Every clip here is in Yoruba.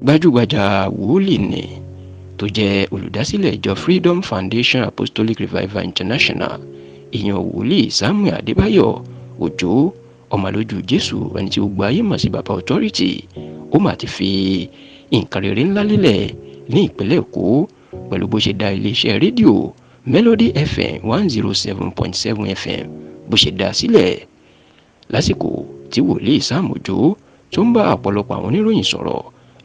gbajúgbajà wòlíì ni tó jẹ́ olùdásílẹ̀ ìjọ Freedom Foundation Apostolic Revival International ìyẹn wòlíì Samuel Adébáyọ̀ Òjó ọmọlójú Jésù ẹni tí gbogbo ayé mọ̀ sí baba authority ó mà ti fi nǹkan rere ńlá lélẹ̀ ní ìpínlẹ̀ Èkó pẹ̀lú bó ṣe dá iléeṣẹ́ rédíò Melody FM 107.7 FM bó ṣe dá sílẹ̀ lásìkò tí wòlíì Sam Òjó tó ń bá ọ̀pọ̀lọpọ̀ àwọn oníròyìn sọ̀rọ̀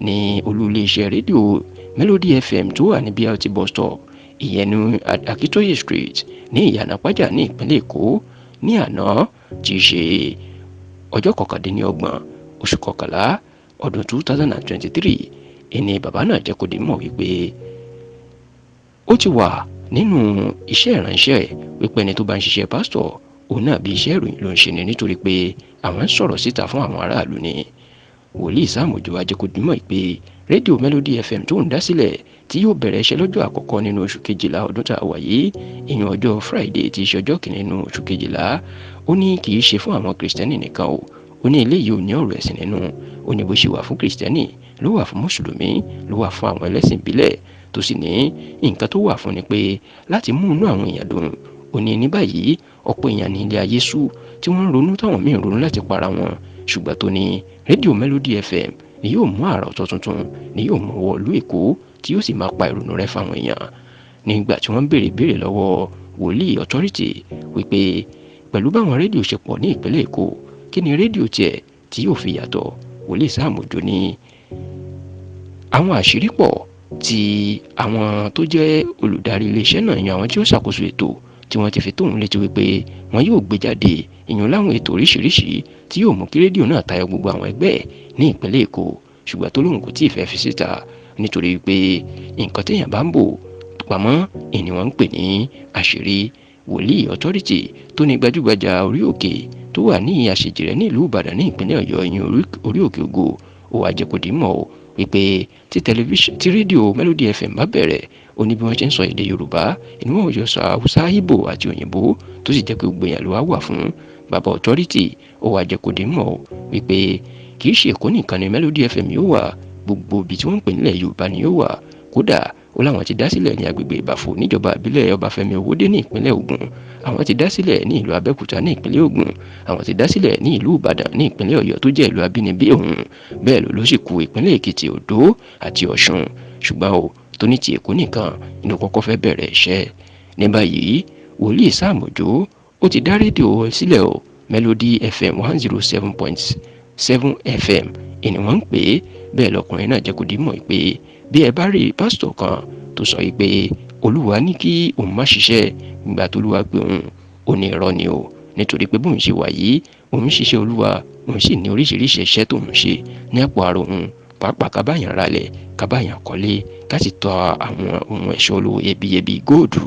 ní olú iléeṣẹ́ rédíò Melody FM tó wà ní BRT bus stop ìyẹn ní Akitoye Street ní Ìyànà Pájà ní ìpínlẹ̀ Èkó ní àná tí í ṣe ọjọ́ 29 oṣù kọkànlá ọdún 2023 ẹni bàbá náà jẹ́ kó di mọ̀ wípé ó ti wà nínú iṣẹ́ ìránṣẹ́ wípé ẹni tó bá ń ṣiṣẹ́ pásítọ̀ òun náà bí iṣẹ́ ìròyìn ló ń ṣe ni nítorí pé àwọn ń sọ̀rọ̀ síta fún àwọn aráàlú ni wòlíì Sam Òjó ajẹ́kọ̀dìmọ̀ pé rédíò Melody FM tó ń dá sílẹ̀ tí yóò bẹ̀rẹ̀ iṣẹ́ lọ́jọ́ àkọ́kọ́ nínú oṣù kejìlá ọdún tá a wà yìí ìyẹn ọjọ́ Friday tí í ṣe ọjọ́ kìíní nínú oṣù kejìlá ó ní kì í ṣe fún àwọn kìrìsìtẹ́nì nìkan o ó ní eléyìí ò ní ọ̀rọ̀ ẹ̀sìn nínú ó ní bó ṣe wà fún kìrìsìtẹ́nì ló wà fún mùsùlùmí ló wà fún àwọn ẹlẹ́sìn ìbílẹ̀ tó sì ní nǹkan tó wà fún ni pé láti mú inú àwọn èèyàn dùn ó ní ní báyìí ọ̀pọ̀ èèyàn ní ilé ayé sú tí wọ́n ń ronú táwọn míì ń ronú láti para wọn ṣùgbọ́n tó ní rédíò Melody FM ni yóò mú àrà ọ̀tọ̀ tuntun ni yóò mú wọ ìlú Èkó tí yóò sì máa pa ìrònú rẹ́ fáwọn èèyàn nígbà tí wọ́n béèrè lọ́wọ́ wòlíì authority wípé pẹ̀lú báwọn rédíò ṣe pọ̀ ní ìpínlẹ̀ Èkó kí ni rédíò tiẹ̀ tí yóò fi yàtọ̀ wòlíì Sam Òjó ní àwọn àṣírí pọ̀ tí àwọn tó jẹ́ olùdarí iléeṣẹ́ náà yan àwọn tí ó ṣàkóso ètò tí wọ́n ti fi tóun létí wípé wọn yóò gbé jáde ìyẹn láwọn ètò oríṣiríṣi tí yóò mú kí rédíò náà tayọ gbogbo àwọn ẹgbẹ́ ní ìpínlẹ̀ Èkó ṣùgbọ́n tó lóun kò tí ì fẹ́ fi síta nítorí pé nǹkan téèyàn bá ń bò pamọ́ ìní wọn ń pè ní àṣírí wòlíì authority tó ní gbajúgbajà orí òkè tó wà ní àṣejìrẹ́ ní ìlú Ìbàdàn ní ìpínlẹ̀ Ọ̀yọ́ ìyẹn orí òkè Ògo ó wá jẹ́ kó dì mọ̀ wípé tí rédíò Melody FM bá bẹ̀rẹ̀ ó ní bí wọ́n ṣe ń sọ èdè Yorùbá ìní wọn ò yọ sọ Haúsá Ìgbò àti òyìnbó tó sì jẹ́ pé gbogbo èèyàn ló wà fún bàbá authority ó wá jẹ́ kó dì mọ̀ wípé kì í ṣe Èkó nìkan ni Melody FM yóò wà gbogbo ibi tí wọ́n ń pè nílẹ̀ Yorùbá ni yóò wà kódà ó láwọn ti dá sílẹ̀ ní agbègbè Ìbàfò níjọba ìbílẹ̀ Ọbáfẹ́mi Owódé ní ìpínlẹ̀ Ògùn àwọn ti dá sílẹ̀ ní ìlú Abẹ́òkúta ní ìpínlẹ̀ Ògùn àwọn ti dá sílẹ̀ ní ìlú Ìbàdàn ní ìpínlẹ̀ Ọ̀yọ́ tó jẹ́ ìlú abínibí òun bẹ́ẹ̀ ló sì kù ìpínlẹ̀ Èkìtì Òdó àti Ọ̀ṣun ṣùgbọ́n o tó ní ti Èkó nìkan inú kọ́kọ́ fẹ́ bẹ̀rẹ̀ iṣẹ́ ní báyìí wòlíì Sam Òjó ó ti dá rédíò sílẹ̀ o Melody FM 107.7 FM ìní wọ́n ń pè é bẹ́ẹ̀ lọkùnrin náà jẹ́ kó di mọ̀ pé bí ẹ bá rí pásítọ̀ kan tó sọ pé Olúwa ní kí òun má ṣiṣẹ́ ìgbà tó Olúwa pé òun ò ní irọ́ ni o nítorí pé bóun ṣe wà yìí òun ṣiṣẹ́ Olúwa òun sì ní oríṣiríṣi iṣẹ́ tóun ṣe ní àpò ara òun pàápàá kábàyàn ralẹ̀ kábàyàn kọ́lé ká sì tọ́ àwọn ohun ẹ̀ṣọ́ olówó iyebíye bíi góòdù.